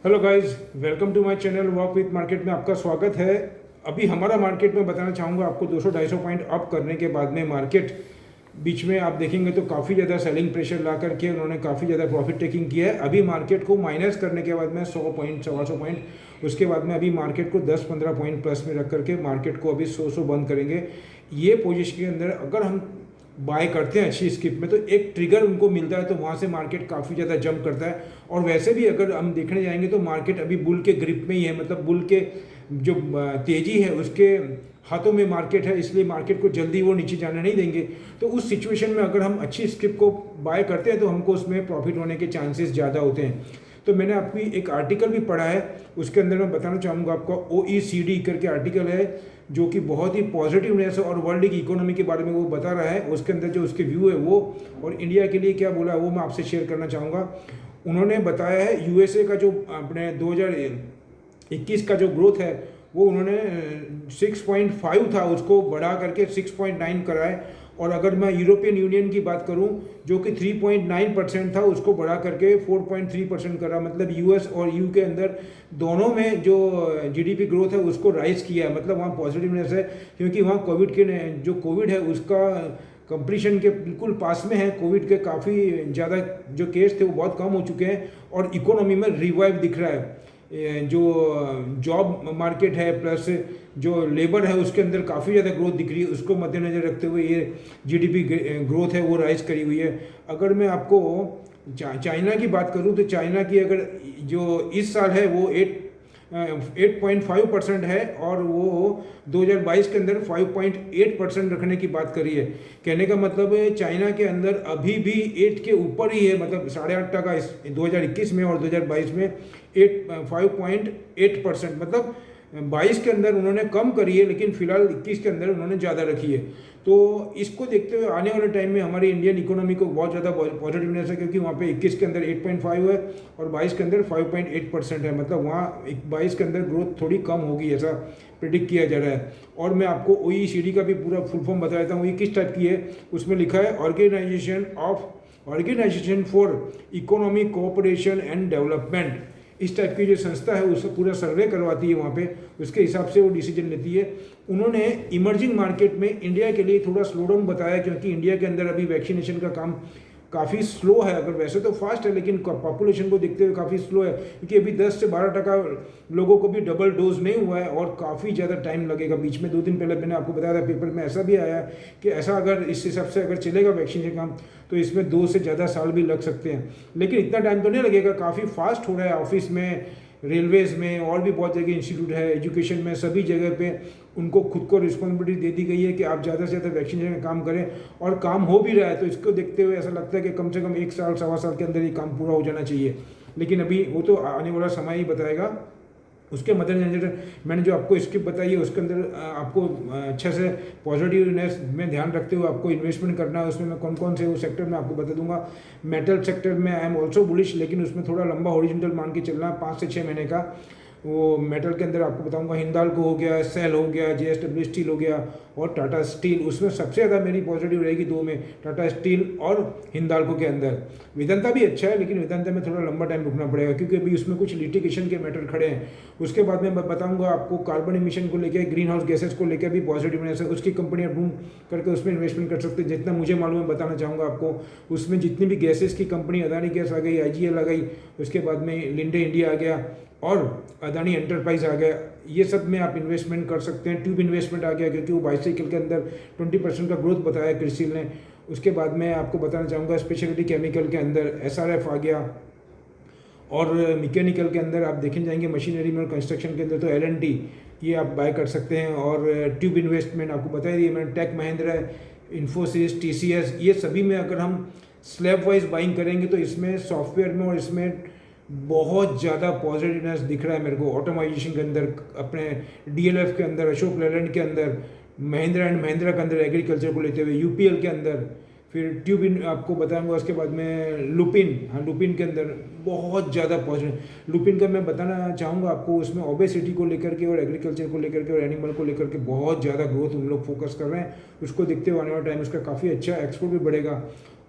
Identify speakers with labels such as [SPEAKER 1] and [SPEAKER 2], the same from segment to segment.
[SPEAKER 1] Hello guys, welcome to my channel walk with market में आपका स्वागत है। अभी हमारा मार्केट में बताना चाहूँगा आपको 200-250 पॉइंट अप करने के बाद में मार्केट बीच में आप देखेंगे तो काफ़ी ज़्यादा सेलिंग प्रेशर ला करके उन्होंने काफ़ी ज़्यादा प्रॉफिट टेकिंग किया है। अभी मार्केट को माइनस करने के बाद में 100 पॉइंट 125 पॉइंट उसके बाद में अभी मार्केट को 10-15 पॉइंट प्लस में रख करके मार्केट को अभी 100 बंद करेंगे। ये पोजीशन के अंदर अगर हम बाय करते हैं अच्छी स्किप में तो एक ट्रिगर उनको मिलता है, तो वहाँ से मार्केट काफ़ी ज़्यादा जंप करता है। और वैसे भी अगर हम देखने जाएंगे तो मार्केट अभी बुल के ग्रिप में ही है, मतलब बुल के जो तेज़ी है उसके हाथों में मार्केट है, इसलिए मार्केट को जल्दी वो नीचे जाने नहीं देंगे। तो उस सिचुएशन में अगर हम अच्छी स्किप को बाय करते हैं तो हमको उसमें प्रॉफिट होने के चांसेस ज़्यादा होते हैं। तो मैंने आपकी एक आर्टिकल भी पढ़ा है, उसके अंदर मैं बताना चाहूँगा आपको, OECD करके आर्टिकल है जो कि बहुत ही पॉजिटिवनेस और वर्ल्ड की इकोनॉमी के बारे में वो बता रहा है। उसके अंदर जो उसके व्यू है वो और इंडिया के लिए क्या बोला है वो मैं आपसे शेयर करना चाहूँगा। उन्होंने बताया है यूएसए का जो अपने 2021 का जो ग्रोथ है वो उन्होंने 6.5 था, उसको बढ़ा करके 6.9 करा है। और अगर मैं यूरोपियन यूनियन की बात करूं जो कि 3.9% था, उसको बढ़ा करके 4.3% करा। मतलब यूएस और यू के अंदर दोनों में जो जीडीपी ग्रोथ है उसको राइज किया है, मतलब वहाँ पॉजिटिवनेस है। क्योंकि वहाँ कोविड है उसका कंप्लीशन के बिल्कुल पास में है। कोविड के काफ़ी ज़्यादा जो केस थे वो बहुत कम हो चुके हैं और इकोनॉमी में रिवाइव दिख रहा है। जो जॉब मार्केट है प्लस जो लेबर है उसके अंदर काफ़ी ज़्यादा ग्रोथ दिख रही है। उसको मद्देनज़र रखते हुए ये जीडीपी ग्रोथ है वो राइज करी हुई है। अगर मैं आपको चाइना की बात करूं तो चाइना की अगर जो इस साल है वो 8.5% है और वो 2022 के अंदर 5.8% रखने की बात करी है। कहने का मतलब है चाइना के अंदर अभी भी 8 के ऊपर ही है, मतलब 8.5% का इस 2021 में और 2022 में 5.8%, मतलब 22 के अंदर उन्होंने कम करी है लेकिन फिलहाल 21 के अंदर उन्होंने ज़्यादा रखी है। तो इसको देखते हुए आने वाले टाइम में हमारी इंडियन इकोनॉमी को बहुत ज़्यादा पॉजिटिवनेस है, क्योंकि वहाँ पे 21 के अंदर 8.5 है और 22 के अंदर 5.8% है। मतलब वहाँ 22 के अंदर ग्रोथ थोड़ी कम होगी ऐसा प्रिडिक्ट किया जा रहा है। और मैं आपको OECD का भी पूरा फुल फॉर्म बता देता हूँ ये किस टाइप की है। उसमें लिखा है organisation for economic cooperation and development. इस टाइप की जो संस्था है उसका पूरा सर्वे करवाती है वहाँ पे, उसके हिसाब से वो डिसीजन लेती है। उन्होंने इमर्जिंग मार्केट में इंडिया के लिए थोड़ा स्लो डाउन बताया, क्योंकि इंडिया के अंदर अभी वैक्सीनेशन का काम काफ़ी स्लो है। अगर वैसे तो फास्ट है लेकिन पॉपुलेशन को देखते हुए काफ़ी स्लो है, क्योंकि अभी 10 से 12% लोगों को भी डबल डोज नहीं हुआ है और काफ़ी ज़्यादा टाइम लगेगा। बीच में 2 दिन पहले मैंने आपको बताया था पेपर में ऐसा भी आया है कि ऐसा अगर इस हिसाब से अगर चलेगा वैक्सीनेशन काम तो इसमें 2 से ज़्यादा साल भी लग सकते हैं। लेकिन इतना टाइम तो नहीं लगेगा, काफ़ी फास्ट हो रहा है। ऑफिस में, रेलवेज़ में और भी बहुत जगह इंस्टीट्यूट है, एजुकेशन में, सभी जगह पे उनको खुद को रिस्पॉन्सिबिलिटी दे दी गई है कि आप ज़्यादा से ज़्यादा वैक्सीनेशन का काम करें और काम हो भी रहा है। तो इसको देखते हुए ऐसा लगता है कि कम से कम 1 साल 1.25 साल के अंदर ये काम पूरा हो जाना चाहिए। लेकिन अभी वो तो आने वाला समय ही बताएगा। उसके मद्देनजर मैंने जो आपको स्किप बताई है उसके अंदर आपको अच्छे से पॉजिटिवनेस में ध्यान रखते हुए आपको इन्वेस्टमेंट करना है। उसमें मैं कौन कौन से वो सेक्टर में आपको बता दूंगा। मेटल सेक्टर में आई एम ऑल्सो बुलिश, लेकिन उसमें थोड़ा लंबा हॉरिजॉन्टल मान के चलना है, 5 से 6 महीने का। वो मेटल के अंदर आपको बताऊंगा हिंदाल्को हो गया, सेल हो गया, JSW स्टील हो गया और टाटा स्टील। उसमें सबसे ज़्यादा मेरी पॉजिटिव रहेगी 2 में, टाटा स्टील और हिंदाल्को के अंदर। वेदांता भी अच्छा है लेकिन वेदांता में थोड़ा लंबा टाइम रुकना पड़ेगा, क्योंकि अभी उसमें कुछ लिटिगेशन के मैटर खड़े हैं। उसके बाद में बताऊंगा आपको कार्बन इमिशन को लेकर, ग्रीन हाउस गैसेज को लेकर भी पॉजिटिवनेस है। उसकी कंपनियां ढूंढ करके उसमें इन्वेस्टमेंट कर सकते हैं। जितना मुझे मालूम है बताना चाहूँगा आपको। उसमें जितनी भी गैसेज की कंपनी, अदानी गैस आ गई, IGL आ गई, उसके बाद में लिंडे इंडिया आ गया और अदानी एंटरप्राइज आ गया, ये सब में आप इन्वेस्टमेंट कर सकते हैं। ट्यूब इन्वेस्टमेंट आ गया क्योंकि वो बाइसाइकिल के अंदर 20% का ग्रोथ बताया क्रिसिल ने। उसके बाद में आपको बताना चाहूँगा स्पेशलिटी केमिकल के अंदर SRF आ गया और मैकेनिकल के अंदर आप देखें जाएंगे मशीनरी में और कंस्ट्रक्शन के अंदर तो L&T ये आप बाय कर सकते हैं। और ट्यूब इन्वेस्टमेंट आपको बता दिए मैंने, टेक महिंद्रा, इन्फोसिस, TCS, ये सभी में अगर हम स्लैब वाइज बाइंग करेंगे तो इसमें सॉफ्टवेयर में और इसमें बहुत ज़्यादा पॉजिटिवनेस दिख रहा है मेरे को। ऑटोमाइजेशन के अंदर, अपने DLF के अंदर, अशोक लेलैंड के अंदर, महिंद्रा एंड महिंद्रा के अंदर एग्रीकल्चर को लेते हुए, UPL के अंदर, फिर ट्यूब इन आपको बताऊंगा। उसके बाद में लुपिन, हाँ लुपिन के अंदर बहुत ज़्यादा पॉजिटिव। लुपिन का मैं बताना चाहूँगा आपको, उसमें ओबेसिटी को लेकर के और एग्रीकल्चर को लेकर के और एनिमल को लेकर के बहुत ज़्यादा ग्रोथ उन लोग फोकस कर रहे हैं। उसको देखते हुए आने वाला टाइम उसका काफ़ी अच्छा एक्सपोर्ट भी बढ़ेगा।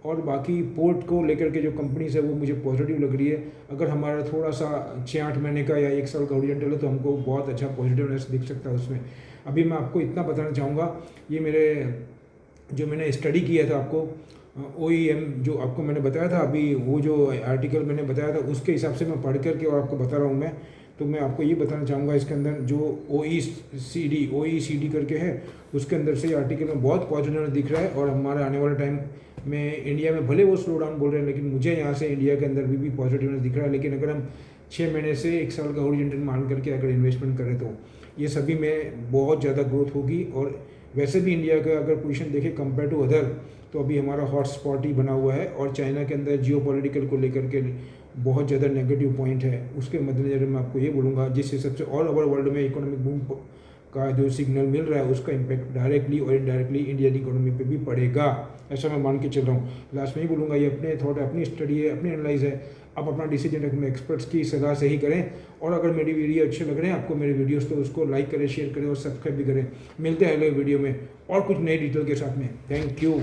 [SPEAKER 1] और बाकी पोर्ट को लेकर के जो कंपनीज है वो मुझे पॉजिटिव लग रही है। अगर हमारा थोड़ा सा 6-8 महीने का या 1 साल का ओरिएंटल है तो हमको बहुत अच्छा पॉजिटिवनेस दिख सकता है उसमें। अभी मैं आपको इतना बताना चाहूँगा, ये मेरे जो मैंने स्टडी किया था आपको OEM जो आपको मैंने बताया था अभी, वो जो आर्टिकल मैंने बताया था उसके हिसाब से मैं पढ़ करके और आपको बता रहा हूँ मैं। तो मैं आपको ये बताना चाहूँगा इसके अंदर जो OECD करके है उसके अंदर से आर्टिकल में बहुत पॉजिटिव दिख रहा है। और हमारे आने वाले टाइम में इंडिया में भले वो स्लो डाउन बोल रहे हैं, लेकिन मुझे यहाँ से इंडिया के अंदर भी पॉजिटिवनेस दिख रहा है। लेकिन अगर हम 6 महीने से 1 साल का ओरिएंटल मान करके अगर इन्वेस्टमेंट करें तो ये सभी में बहुत ज़्यादा ग्रोथ होगी। और वैसे भी इंडिया का अगर पोजीशन देखें कंपेयर टू अदर, तो अभी हमारा हॉट स्पॉट ही बना हुआ है। और चाइना के अंदर जियोपॉलिटिकल को लेकर के बहुत ज़्यादा नेगेटिव पॉइंट है। उसके मद्देनजर मैं आपको ये बोलूँगा, जिस हिसाब से ऑल ओवर वर्ल्ड में इकोनॉमिक बूम का जो सिग्नल मिल रहा है उसका इम्पैक्ट डायरेक्टली और इनडायरेक्टली इंडियन इकोनॉमी पे भी पड़ेगा, ऐसा मैं मान के चल रहा हूँ। लास्ट में ही बोलूँगा, ये अपने थॉट है, अपनी स्टडी है, अपनी एनालाइज है। आप अपना डिसीजन अपने एक्सपर्ट्स की सलाह से ही करें। और अगर मेरी वीडियो अच्छे लग रहे हैं आपको मेरे वीडियोस, तो उसको लाइक करें, शेयर करें और सब्सक्राइब भी करें। मिलते हैं अगले वीडियो में और कुछ नई डिटेल के साथ में। Thank you.